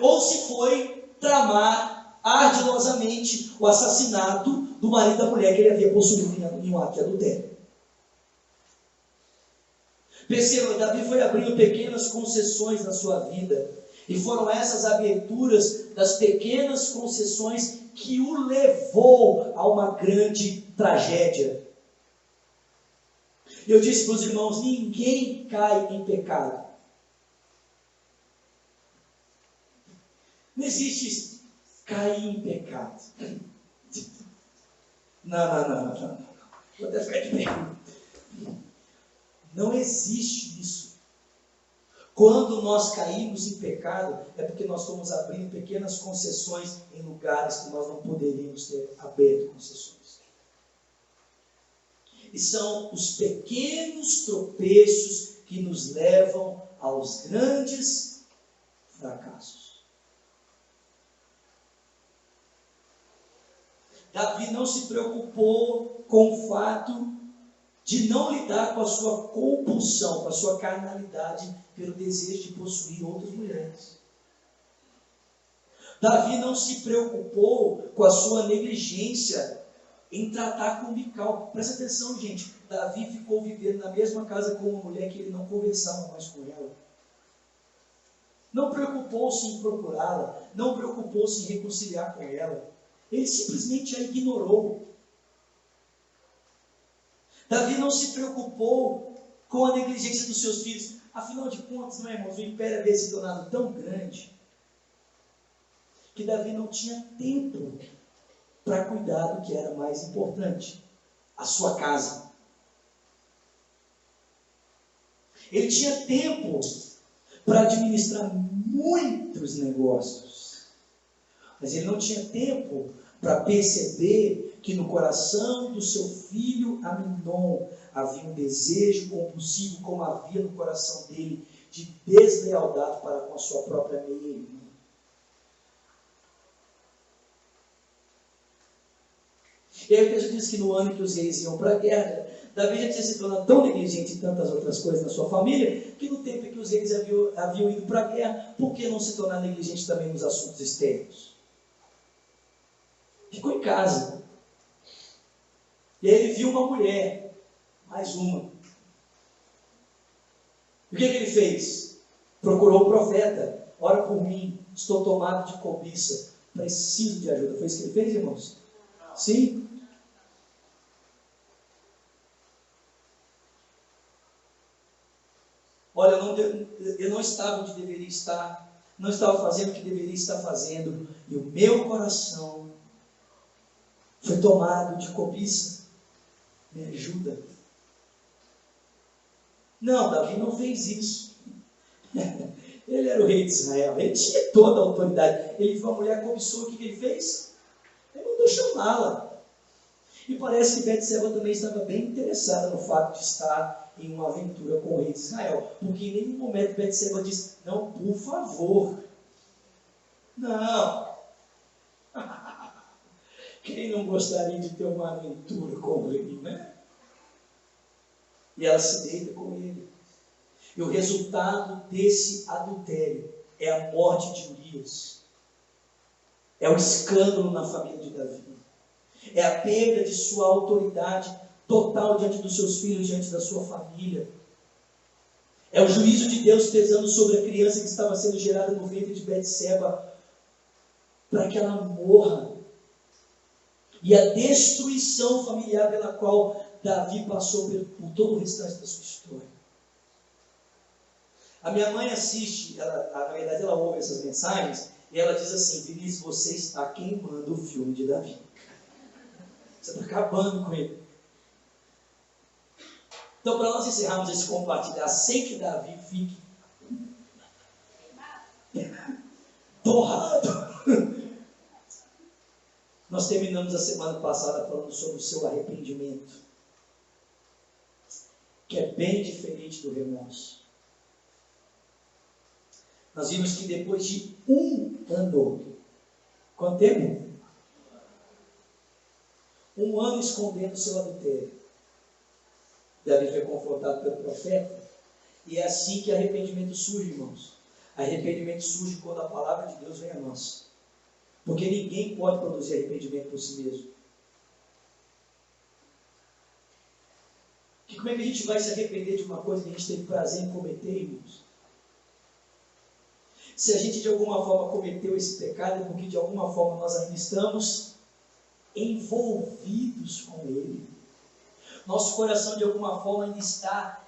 ou se foi tramar ardilosamente o assassinato do marido da mulher que ele havia possuído em um ato de adultério. Perceba, Davi foi abrindo pequenas concessões na sua vida, e foram essas aberturas das pequenas concessões que o levou a uma grande tragédia. Eu disse para os irmãos, ninguém cai em pecado. Não existe cair em pecado. Não. Vou até ficar de pé. Não existe isso. Quando nós caímos em pecado, é porque nós estamos abrindo pequenas concessões em lugares que nós não poderíamos ter aberto concessões. E são os pequenos tropeços que nos levam aos grandes fracassos. Davi não se preocupou com o fato de não lidar com a sua compulsão, com a sua carnalidade, pelo desejo de possuir outras mulheres. Davi não se preocupou com a sua negligência em tratar com Mical. Presta atenção, gente. Davi ficou vivendo na mesma casa com uma mulher que ele não conversava mais com ela. Não preocupou-se em procurá-la, não preocupou-se em reconciliar com ela. Ele simplesmente a ignorou. Davi não se preocupou com a negligência dos seus filhos. Afinal de contas, não é, irmãos, o império havia se tornado tão grande que Davi não tinha tempo para cuidar do que era mais importante, a sua casa. Ele tinha tempo para administrar muitos negócios, mas ele não tinha tempo para perceber que no coração do seu filho Aminon havia um desejo compulsivo, como havia no coração dele, de deslealdade para com a sua própria meia-irmã. E aí o texto diz que no ano que os reis iam para a guerra, Davi já tinha se tornado tão negligente em tantas outras coisas na sua família, que no tempo em que os reis haviam ido para a guerra, por que não se tornar negligente também nos assuntos externos? Ficou em casa. E aí ele viu uma mulher, mais uma. E o que ele fez? Procurou o profeta. Ora por mim, estou tomado de cobiça, preciso de ajuda. Foi isso que ele fez, irmãos? Sim? Olha, eu não estava onde deveria estar, não estava fazendo o que deveria estar fazendo, e o meu coração foi tomado de cobiça. Me ajuda. Não, Davi não fez isso. Ele era o rei de Israel, ele tinha toda a autoridade. Ele viu a mulher, cobiçou, o que ele fez? Ele mandou chamá-la. E parece que Betseba também estava bem interessada no fato de estar em uma aventura com o rei de Israel, porque em nenhum momento Betseba disse: não, por favor, não. Quem não gostaria de ter uma aventura com o rei, né? E ela se deita com ele. E o resultado desse adultério é a morte de Urias. É o escândalo na família de Davi. É a perda de sua autoridade total diante dos seus filhos, diante da sua família. É o juízo de Deus pesando sobre a criança que estava sendo gerada no ventre de Betseba, para que ela morra. E a destruição familiar pela qual Davi passou por todo o restante da sua história. A minha mãe assiste, na verdade ela ouve essas mensagens, e ela diz assim: Vinícius, você está queimando o filme de Davi. Você está acabando com ele. Então, para nós encerrarmos esse compartilhar, sem que Davi fique torrado, nós terminamos a semana passada falando sobre o seu arrependimento, que é bem diferente do remorso. Nós vimos que depois de 1 ano, quanto tempo? 1 ano escondendo o seu adultério, Davi foi confrontado pelo profeta, e é assim que arrependimento surge, irmãos. Arrependimento surge quando a palavra de Deus vem a nós, porque ninguém pode produzir arrependimento por si mesmo. E como é que a gente vai se arrepender de uma coisa que a gente teve prazer em cometer, irmãos? Se a gente de alguma forma cometeu esse pecado, é porque de alguma forma nós ainda estamos envolvidos com ele. Nosso coração de alguma forma ainda está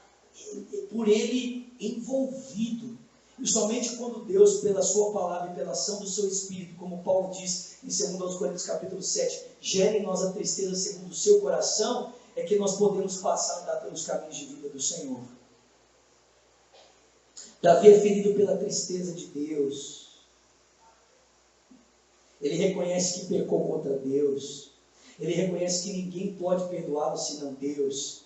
por ele envolvido. E somente quando Deus, pela sua palavra e pela ação do seu Espírito, como Paulo diz em 2 Coríntios capítulo 7, gera em nós a tristeza segundo o seu coração, é que nós podemos passar a andar pelos caminhos de vida do Senhor. Davi é ferido pela tristeza de Deus. Ele reconhece que pecou contra Deus. Ele reconhece que ninguém pode perdoá-lo senão Deus.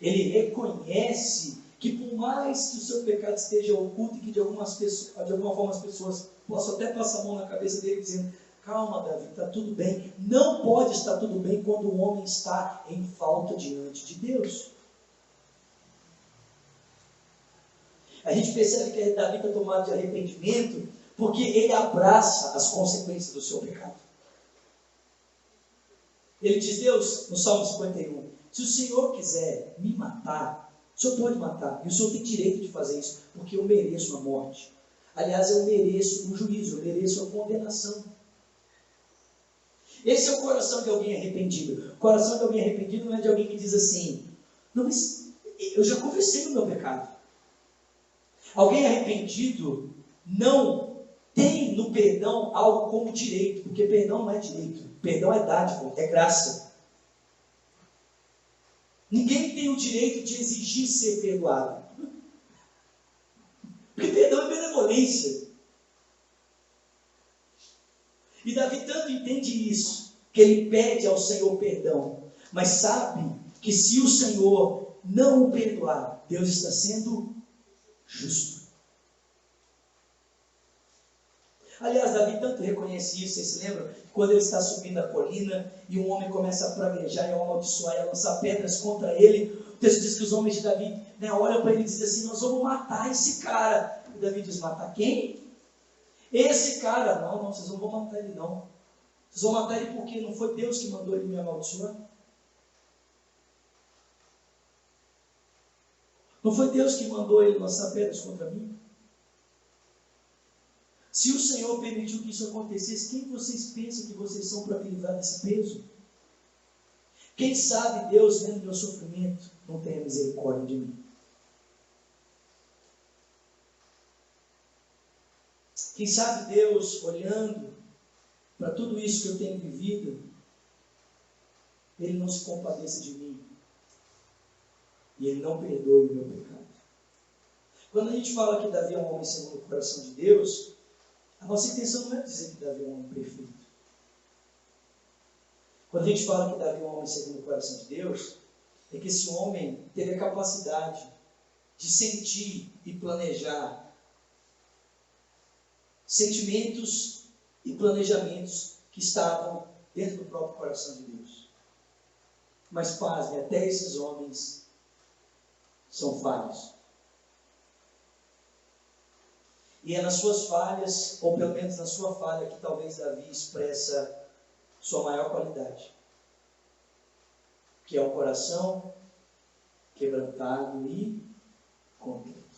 Ele reconhece que por mais que o seu pecado esteja oculto e que de alguma forma as pessoas possam até passar a mão na cabeça dele dizendo: calma, Davi, está tudo bem. Não pode estar tudo bem quando o homem está em falta diante de Deus. A gente percebe que Davi está tomado de arrependimento porque ele abraça as consequências do seu pecado. Ele diz: Deus, no Salmo 51, se o Senhor quiser me matar, o Senhor pode matar, e o Senhor tem direito de fazer isso, porque eu mereço a morte. Aliás, eu mereço o juízo, eu mereço a condenação. Esse é o coração de alguém arrependido. O coração de alguém arrependido não é de alguém que diz assim: não, mas eu já confessei o meu pecado. Alguém arrependido não tem no perdão algo como direito, porque perdão não é direito, perdão é dádiva, é graça. Ninguém tem o direito de exigir ser perdoado, porque perdão é benevolência. E Davi tanto entende isso, que ele pede ao Senhor perdão, mas sabe que se o Senhor não o perdoar, Deus está sendo justo. Aliás, Davi tanto reconhece isso, vocês se lembram? Quando ele está subindo a colina e um homem começa a praguejar e a amaldiçoar e a lançar pedras contra ele, o texto diz que os homens de Davi olham para ele e dizem assim: nós vamos matar esse cara. E Davi diz: matar quem? Esse cara. Não, vocês não vão matar ele não. Vocês vão matar ele porque não foi Deus que mandou ele me amaldiçoar. Não foi Deus que mandou ele lançar pedras contra mim. Se o Senhor permitiu que isso acontecesse, quem vocês pensam que vocês são para me livrar desse peso? Quem sabe Deus, vendo meu sofrimento, não tenha misericórdia de mim? Quem sabe Deus, olhando para tudo isso que eu tenho vivido, Ele não se compadeça de mim e Ele não perdoe o meu pecado. Quando a gente fala que Davi é um homem segundo o coração de Deus, a nossa intenção não é dizer que Davi é um homem perfeito. Quando a gente fala que Davi é um homem segundo o coração de Deus, é que esse homem teve a capacidade de sentir e planejar sentimentos e planejamentos que estavam dentro do próprio coração de Deus. Mas pasmem, até esses homens são falhos. E é nas suas falhas, ou pelo menos na sua falha, que talvez Davi expressa sua maior qualidade, que é um coração quebrantado e contrito,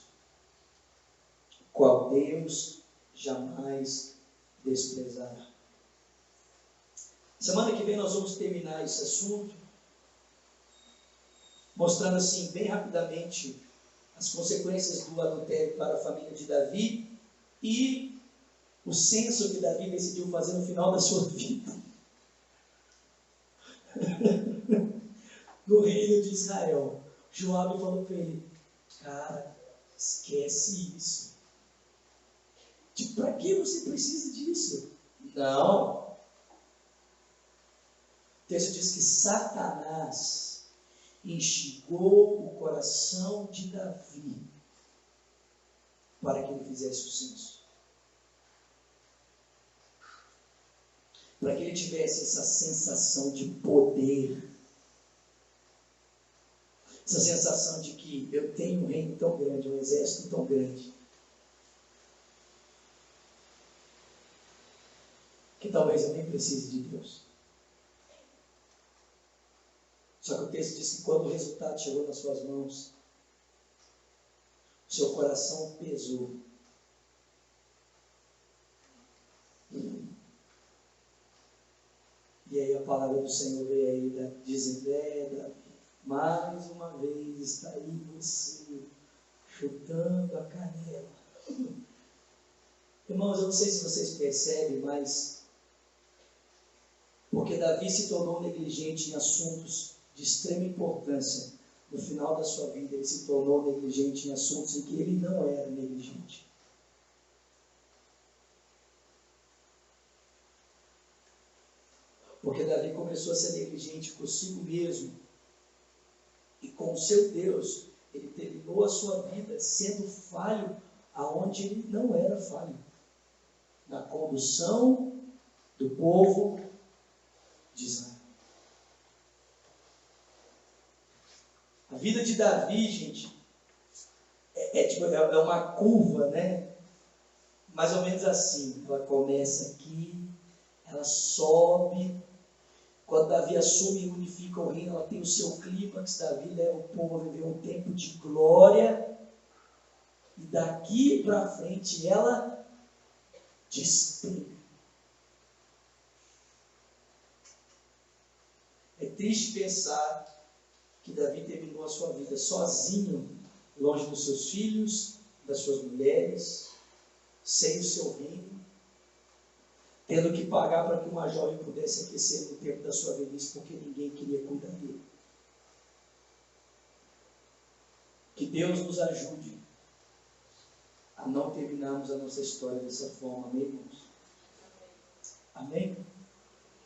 qual Deus jamais desprezará. Semana que vem nós vamos terminar esse assunto, mostrando assim, bem rapidamente, as consequências do adultério para a família de Davi e o censo que Davi decidiu fazer no final da sua vida no reino de Israel. Joabe falou para ele: cara, esquece isso. Para que você precisa disso? Não. O texto diz que Satanás instigou o coração de Davi para que ele fizesse o censo. Para que ele tivesse essa sensação de poder. Essa sensação de que eu tenho um reino tão grande, um exército tão grande, que talvez eu nem precise de Deus. Só que o texto diz que quando o resultado chegou nas suas mãos, o seu coração pesou. E aí a palavra do Senhor veio a ele dizendo: Davi, mais uma vez está aí você, chutando a canela. Irmãos, eu não sei se vocês percebem, mas porque Davi se tornou negligente em assuntos de extrema importância, no final da sua vida, ele se tornou negligente em assuntos em que ele não era negligente. Porque Davi começou a ser negligente consigo mesmo e com o seu Deus. Ele terminou a sua vida sendo falho aonde ele não era falho. Na condução do povo de Israel. A vida de Davi, gente, é uma curva, né? Mais ou menos assim. Ela começa aqui, ela sobe. Quando Davi assume e unifica o reino, ela tem o seu clímax. Davi leva o povo a viver um tempo de glória. E daqui para frente ela despenca. É triste pensar que Davi terminou a sua vida sozinho, longe dos seus filhos, das suas mulheres, sem o seu reino, tendo que pagar para que uma jovem pudesse aquecer no tempo da sua velhice, porque ninguém queria cuidar dele. Que Deus nos ajude a não terminarmos a nossa história dessa forma, amém, irmãos? Amém?